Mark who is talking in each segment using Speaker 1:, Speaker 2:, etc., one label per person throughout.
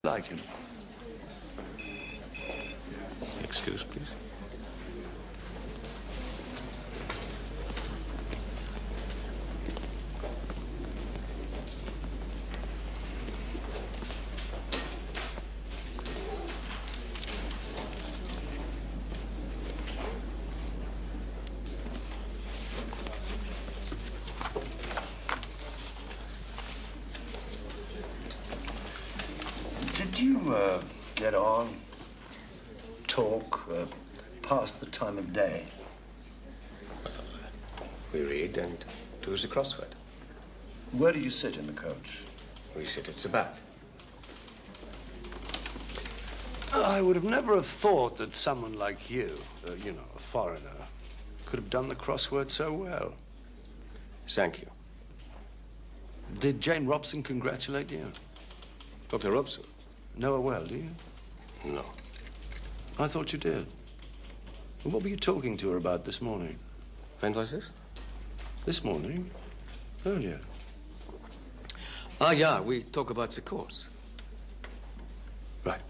Speaker 1: Like him.
Speaker 2: Excuse, please.
Speaker 1: Did you get on, talk, pass the time of day?
Speaker 2: We read and do the crossword.
Speaker 1: Where do you sit in the coach?
Speaker 2: We sit at the back.
Speaker 3: I would have never have thought that someone like you, you know, a foreigner, could have done the crossword so well.
Speaker 2: Thank you.
Speaker 3: Did Jane Robson congratulate you?
Speaker 2: Dr. Robson?
Speaker 3: Know her well, do you?
Speaker 2: No.
Speaker 3: I thought you did. Well, what were you talking to her about this morning?
Speaker 2: When was this?
Speaker 3: This morning? Earlier.
Speaker 2: Ah, yeah, we talk about the course.
Speaker 3: Right.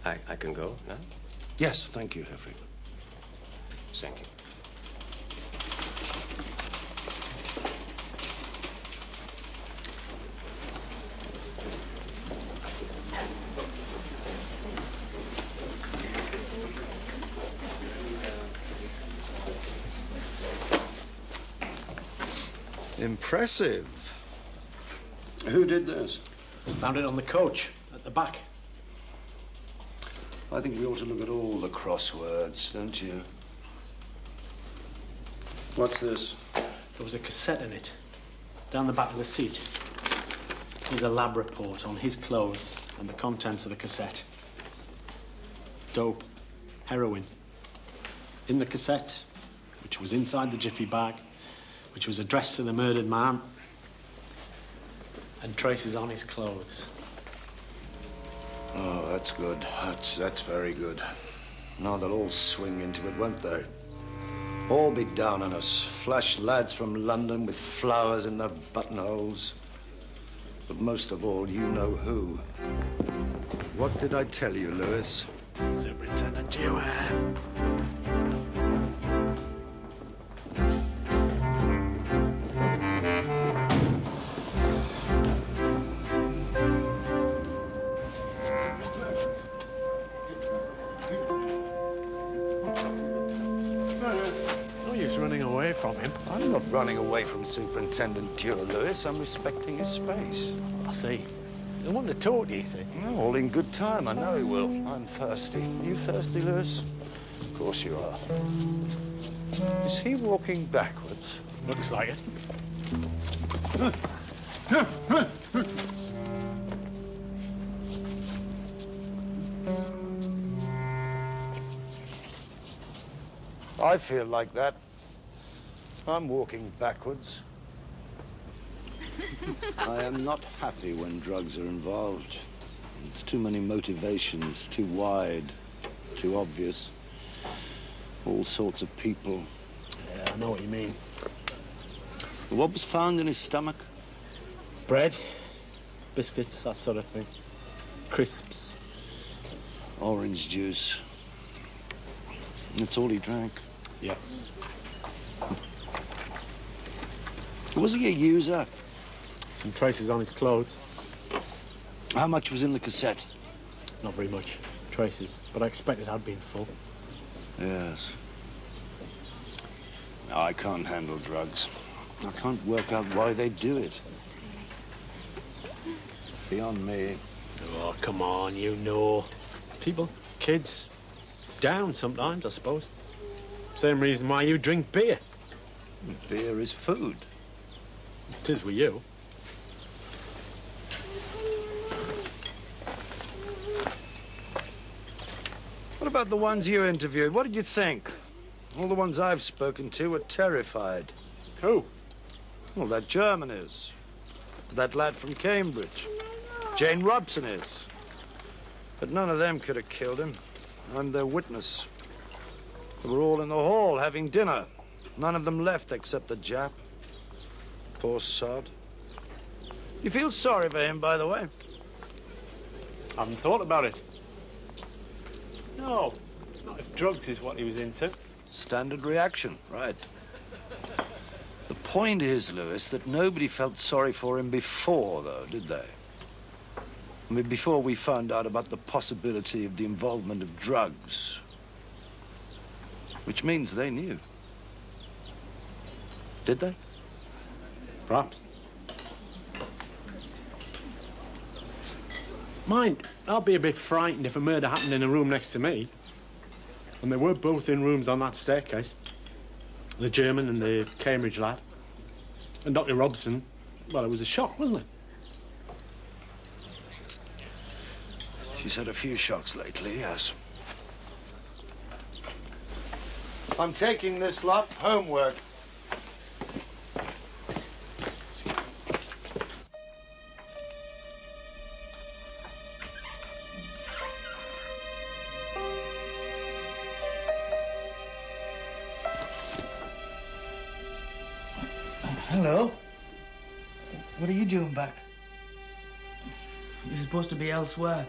Speaker 2: I can go now?
Speaker 3: Yes, thank you, Jeffrey.
Speaker 2: Thank you.
Speaker 3: Impressive. Who did this?
Speaker 4: Found it on the coach, at the back.
Speaker 3: I think we ought to look at all the crosswords, don't you? What's this?
Speaker 4: There was a cassette in it, down the back of the seat. Here's a lab report on his clothes and the contents of the cassette. Dope, heroin. In the cassette, which was inside the jiffy bag, which was addressed to the murdered man, and traces on his clothes.
Speaker 3: Oh, that's good. That's very good. Now they'll all swing into it, won't they? All be down on us. Flash lads from London with flowers in their buttonholes. But most of all, you know who. What did I tell you, Lewis?
Speaker 4: Superintendent Dewar. Running away from him.
Speaker 3: I'm not running away from Superintendent Dewar, Lewis. I'm respecting his space.
Speaker 4: I see. I want to talk to you, see?
Speaker 3: No, all in good time. I know he will. I'm thirsty. Are you thirsty, Lewis? Of course you are. Is he walking backwards?
Speaker 4: Looks like it.
Speaker 3: I feel like that. I'm walking backwards. I am not happy when drugs are involved. It's too many motivations, too wide, too obvious. All sorts of people.
Speaker 4: Yeah, I know what you mean.
Speaker 3: What was found in his stomach?
Speaker 4: Bread, biscuits, that sort of thing. Crisps.
Speaker 3: Orange juice. That's all he drank.
Speaker 4: Yeah.
Speaker 3: Was he a user?
Speaker 4: Some traces on his clothes.
Speaker 3: How much was in the cassette?
Speaker 4: Not very much. Traces. But I expect it had been full.
Speaker 3: Yes. No, I can't handle drugs. I can't work out why they do it. Beyond me.
Speaker 4: Oh, come on, you know. People, kids, down sometimes, I suppose. Same reason why you drink beer.
Speaker 3: Beer is food.
Speaker 4: It is with you.
Speaker 3: What about the ones you interviewed? What did you think? All the ones I've spoken to were terrified.
Speaker 4: Who?
Speaker 3: Well, that German is. That lad from Cambridge. Jane Robson is. But none of them could have killed him. I'm their witness. They were all in the hall having dinner. None of them left except the Jap. Poor sod. You feel sorry for him, by the way?
Speaker 4: I haven't thought about it. No, not if drugs is what he was into.
Speaker 3: Standard reaction, right. The point is, Lewis, that nobody felt sorry for him before, though, did they? I mean, before we found out about the possibility of the involvement of drugs. Which means they knew. Did they?
Speaker 4: Perhaps. Mind, I'd be a bit frightened if a murder happened in a room next to me. And they were both in rooms on that staircase. The German and the Cambridge lad. And Dr. Robson, well, it was a shock, wasn't it?
Speaker 3: She's had a few shocks lately, yes. I'm taking this lot homework.
Speaker 5: Hello. What are you doing back? You're supposed to be elsewhere.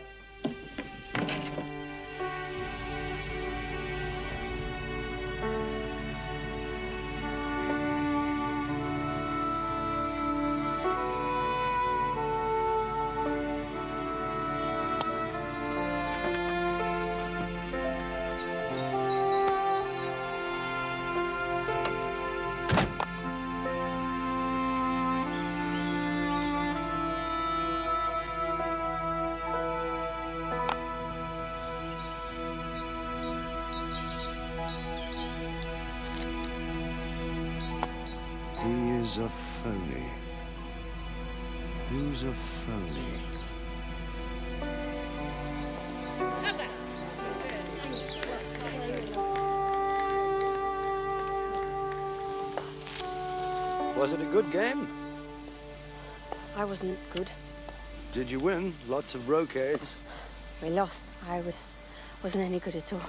Speaker 3: He is a phony. Who's a phony? Was it a good game?
Speaker 6: I wasn't good.
Speaker 3: Did you win? Lots of roquets.
Speaker 6: We lost. Wasn't any good at all.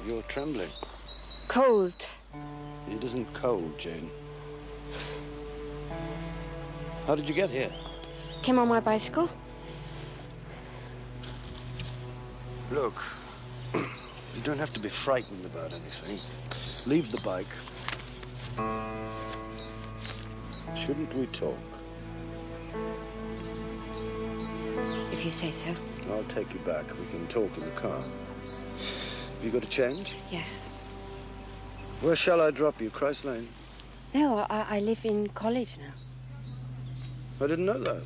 Speaker 3: You're trembling.
Speaker 6: Cold.
Speaker 3: It isn't cold, Jane. How did you get here?
Speaker 6: Came on my bicycle.
Speaker 3: Look, you don't have to be frightened about anything. Leave the bike. Shouldn't we talk?
Speaker 6: If you say so.
Speaker 3: I'll take you back. We can talk in the car. Have you got a change?
Speaker 6: Yes.
Speaker 3: Where shall I drop you? Christ Lane?
Speaker 6: No, I live in college now.
Speaker 3: I didn't know that.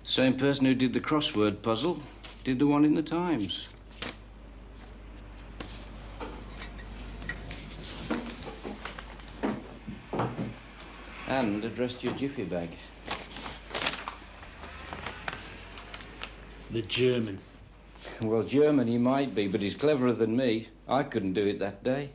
Speaker 7: Same person who did the crossword puzzle did the one in the Times. And addressed your jiffy bag.
Speaker 4: The German.
Speaker 7: Well, German he might be, but he's cleverer than me. I couldn't do it that day.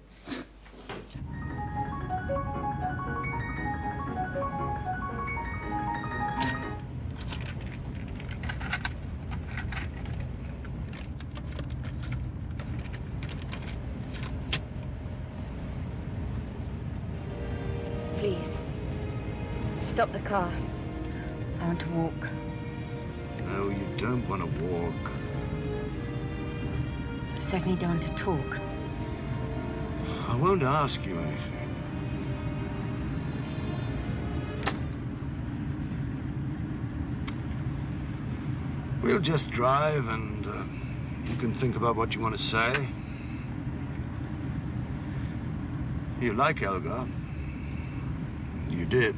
Speaker 6: Please. Stop the car. I want to walk.
Speaker 3: No, you don't want to walk.
Speaker 6: I certainly don't want to talk.
Speaker 3: I won't ask you anything. We'll just drive and you can think about what you want to say. You like Elgar. You did.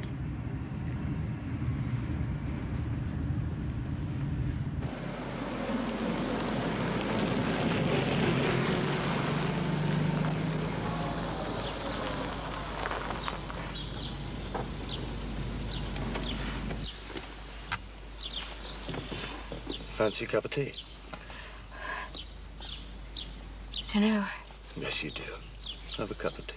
Speaker 3: Fancy a cup of tea?
Speaker 6: don't know.
Speaker 1: Yes, you do. Have a cup of tea.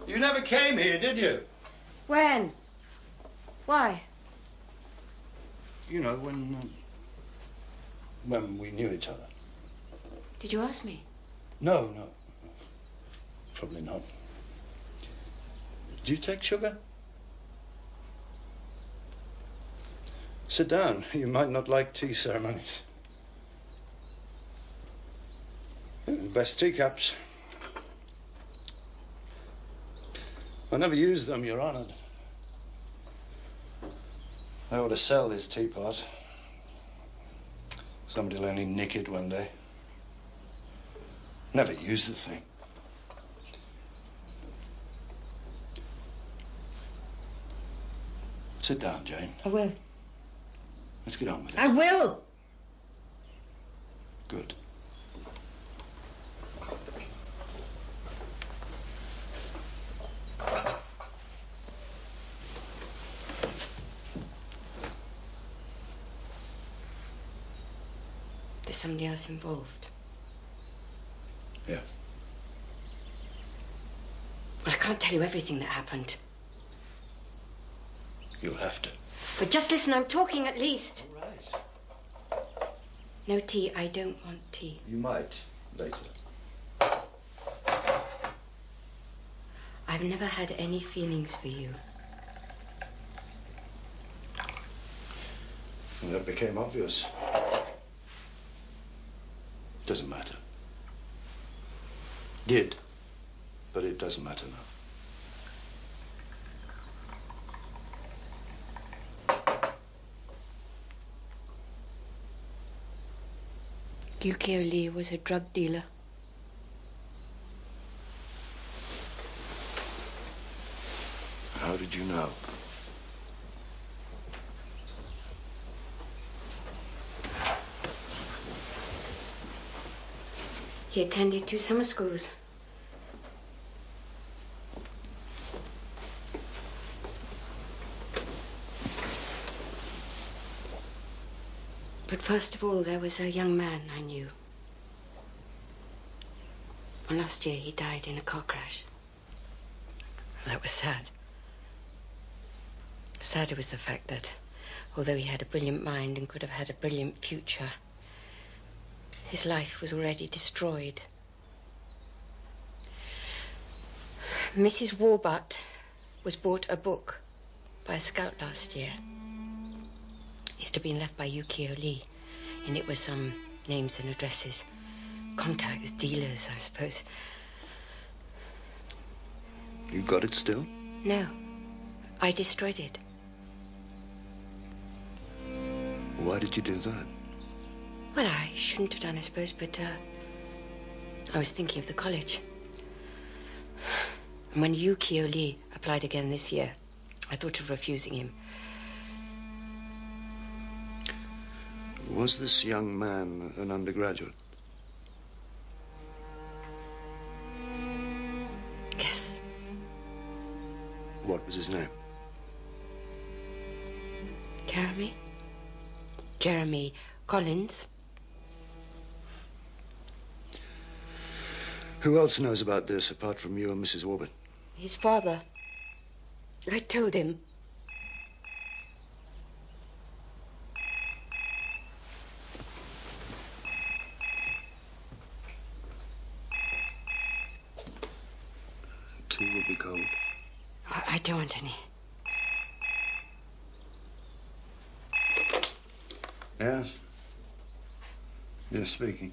Speaker 3: You never came here, did you?
Speaker 6: When? Why?
Speaker 3: You know, when we knew each other.
Speaker 6: Did you ask me?
Speaker 3: No. Probably not. Do you take sugar? Sit down. You might not like tea ceremonies. Best teacups. I never used them, You're honoured. I ought to sell this teapot. Somebody'll only nick it one day. Never use the thing. Sit down, Jane.
Speaker 6: I will.
Speaker 3: Let's get on with it.
Speaker 6: I will!
Speaker 3: Good.
Speaker 6: There's somebody else involved.
Speaker 3: Yeah.
Speaker 6: Well, I can't tell you everything that happened.
Speaker 3: You'll have to.
Speaker 6: But just listen, I'm talking at least.
Speaker 3: All right.
Speaker 6: No tea, I don't want tea.
Speaker 3: You might later.
Speaker 6: I've never had any feelings for you.
Speaker 3: And that became obvious. Doesn't matter. Did, but it doesn't matter now.
Speaker 6: Yukio Lee was a drug dealer.
Speaker 3: How did you know?
Speaker 6: He attended 2 summer schools. But first of all, there was a young man I knew. And last year, he died in a car crash. That was sad. Sadder was the fact that, although he had a brilliant mind and could have had a brilliant future, his life was already destroyed. Mrs. Warbutt was bought a book by a scout last year. It had been left by Yukio Lee, and it was some names and addresses. Contacts, dealers, I suppose.
Speaker 3: You got it still?
Speaker 6: No, I destroyed it.
Speaker 3: Why did you do that?
Speaker 6: Well, I shouldn't have done, I suppose, but I was thinking of the college. And when Yukio Lee applied again this year, I thought of refusing him.
Speaker 3: Was this young man an undergraduate?
Speaker 6: Yes.
Speaker 3: What was his name?
Speaker 6: Jeremy Collins.
Speaker 3: Who else knows about this apart from you and Mrs. Warbutt?
Speaker 6: His father. I told him.
Speaker 3: Tea will be cold.
Speaker 6: I don't want any.
Speaker 3: Yes? You're speaking.